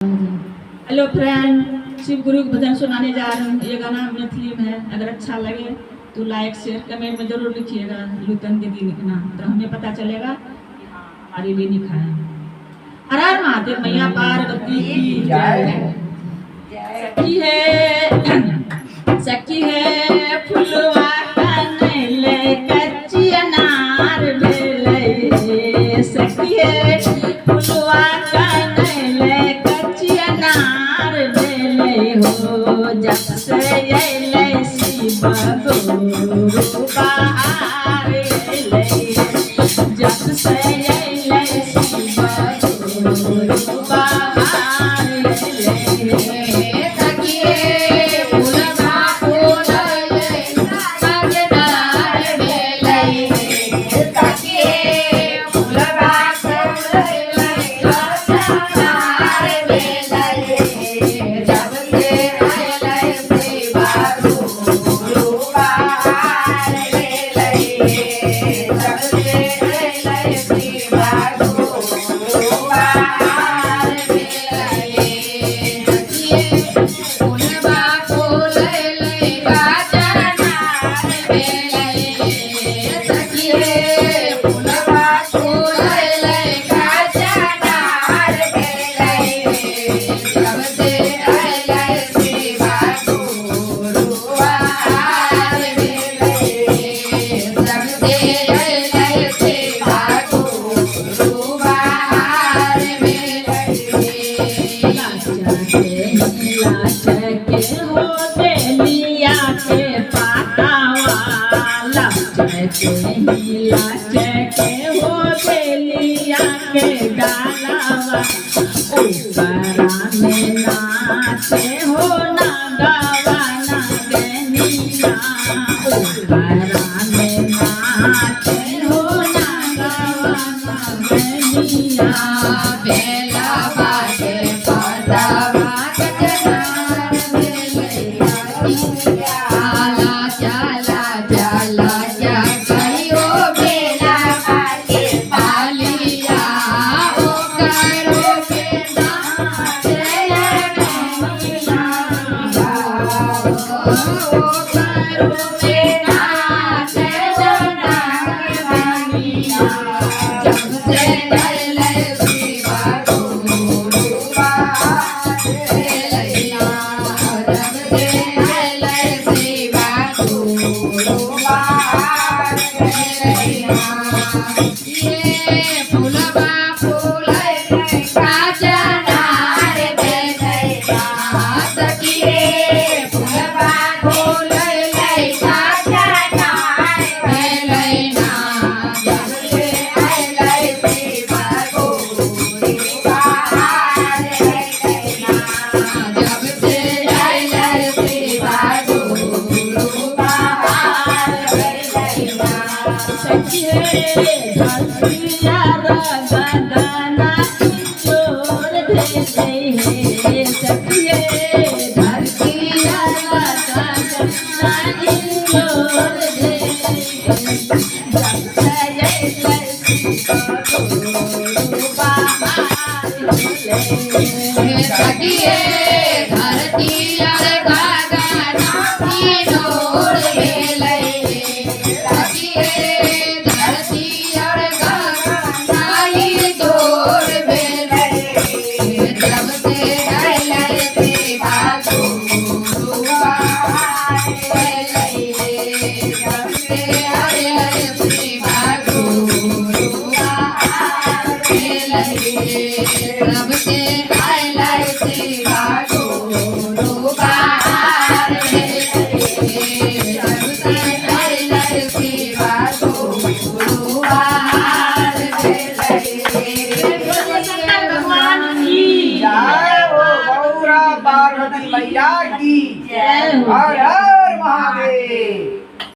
Hello friend, Shiv गुरु का भजन सुनाने जा रहे हूँ। ये गाना मैथिली में है। अगर अच्छा लगे तो लाइक शेयर कमेंट में जरूर लिखिएगा। लुतन दीदी लिखना तो हमें पता चलेगा कि हाँ हमारे लिए लिखा है। हर हर महादेव, मैया पार्वती की जय। सखी है फुलवा कनैले कच्ची अनार भेलै। सखी है फुलवा कनैले कच्ची अनार भेलै हो। जब से अइलै शिव गुरु बहार अइलै। जब से अइलै शिव गुरु बहार अइलै। डालावा ऊपरा में नाचे हो ना गावा ना गनिया। ऊपरा में नाचे हो ना गावा ना गनिया। बेला बाजे पदावा कजनार बेलैया। चला चला चला जा गयो बेला बाजे पालिया। पार्वती मैया की जय।